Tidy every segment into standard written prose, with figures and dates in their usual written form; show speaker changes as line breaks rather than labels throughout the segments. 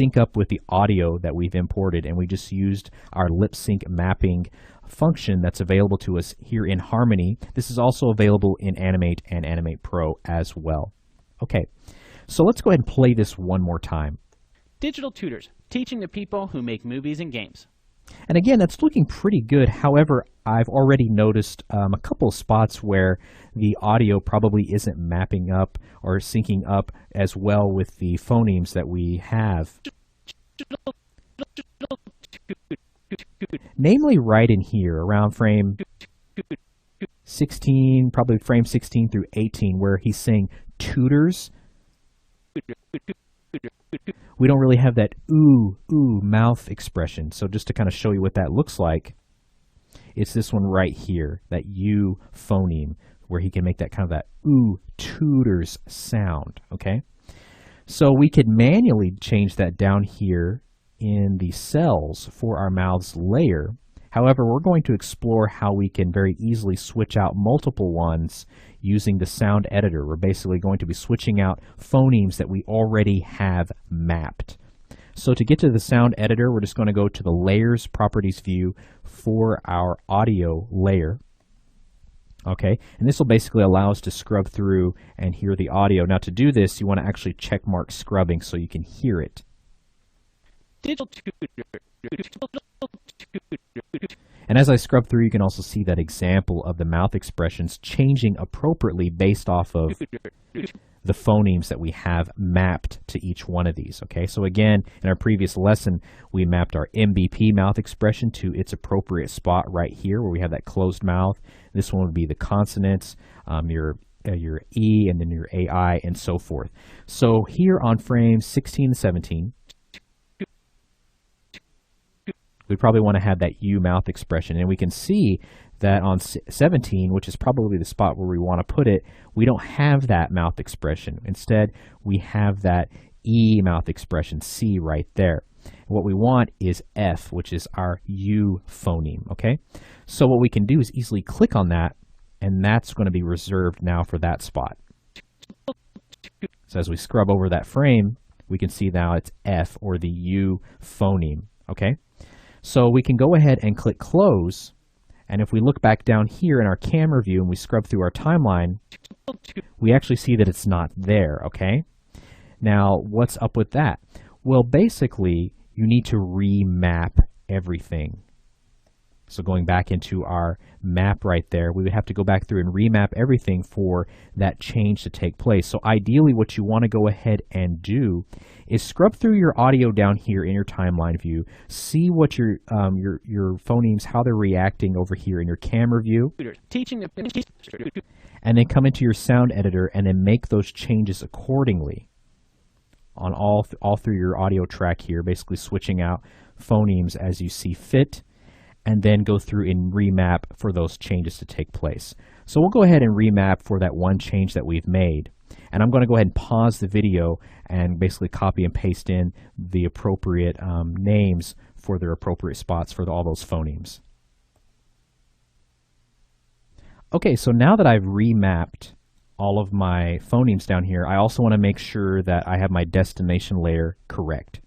sync up with the audio that we've imported, and we just used our lip sync mapping function that's available to us here in Harmony. This is also available in Animate and Animate Pro as well. Okay, so let's go ahead and play this one more time.
Digital tutors, teaching the people who make movies and games.
And again, that's looking pretty good. However, I've already noticed a couple of spots where the audio probably isn't mapping up or syncing up as well with the phonemes that we have. Namely right in here, around frame 16, probably frame 16 through 18, where he's saying tutors. We don't really have that ooh, ooh mouth expression. So just to kind of show you what that looks like, it's this one right here, that U phoneme, where he can make that kind of that ooh, tutors sound, okay? So we could manually change that down here in the cells for our mouths layer. However, we're going to explore how we can very easily switch out multiple ones using the sound editor. We're basically going to be switching out phonemes that we already have mapped. So to get to the sound editor, we're just going to go to the Layers Properties view for our audio layer. Okay, and this will basically allow us to scrub through and hear the audio. Now to do this, you want to actually check mark scrubbing so you can hear it. And as I scrub through, you can also see that example of the mouth expressions changing appropriately based off of the phonemes that we have mapped to each one of these. Okay, so again, in our previous lesson, we mapped our MBP mouth expression to its appropriate spot right here where we have that closed mouth. This one would be the consonants, your E, and then your AI, and so forth. So here on frames 16 and 17, we probably want to have that U mouth expression. And we can see that on 17, which is probably the spot where we want to put it, we don't have that mouth expression. Instead, we have that E mouth expression, C, right there. And what we want is F, which is our U phoneme, okay? So what we can do is easily click on that, and that's going to be reserved now for that spot. So as we scrub over that frame, we can see now it's F, or the U phoneme, okay? So we can go ahead and click close, and if we look back down here in our camera view and we scrub through our timeline, we actually see that it's not there, okay? Now, what's up with that? Well, basically, you need to remap everything. So going back into our map right there, we would have to go back through and remap everything for that change to take place. So ideally, what you want to go ahead and do is scrub through your audio down here in your timeline view, see what your phonemes, how they're reacting over here in your camera view, and then come into your sound editor and then make those changes accordingly on all through your audio track here, basically switching out phonemes as you see fit, and then go through and remap for those changes to take place. So we'll go ahead and remap for that one change that we've made. And I'm going to go ahead and pause the video and basically copy and paste in the appropriate names for their appropriate spots for all those phonemes. Okay, so now that I've remapped all of my phonemes down here, I also want to make sure that I have my destination layer correct.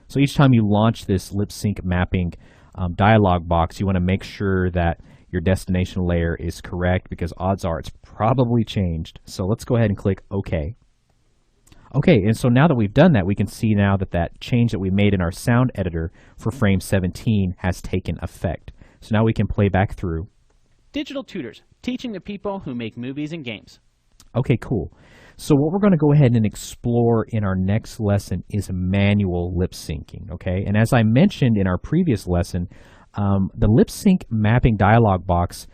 So each time you launch this lip sync mapping dialog box, you want to make sure that your destination layer is correct, because odds are it's probably changed. So let's go ahead and click OK. Okay, and so now that we've done that, we can see now that that change that we made in our sound editor for frame 17 has taken effect. So now we can play back through.
Digital tutors, teaching the people who make movies and games.
Okay, cool. So what we're going to go ahead and explore in our next lesson is manual lip syncing, okay? And as I mentioned in our previous lesson, the lip sync mapping dialog box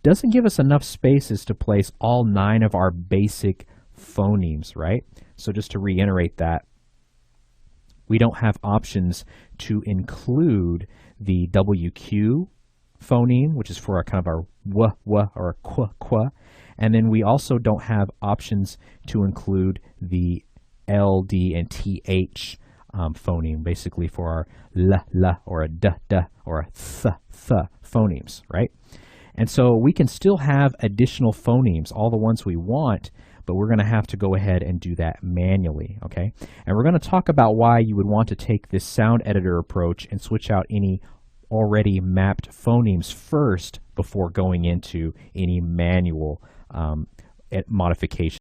doesn't give us enough spaces to place all 9 of our basic phonemes, right? So just to reiterate that, we don't have options to include the WQ phoneme, which is for our kind of our w, or a qu. And then we also don't have options to include the LD and TH phoneme, basically for our l, or a d, or a th phonemes, right? And so we can still have additional phonemes, all the ones we want, but we're going to have to go ahead and do that manually, okay? And we're going to talk about why you would want to take this sound editor approach and switch out any already mapped phonemes first before going into any manual modification.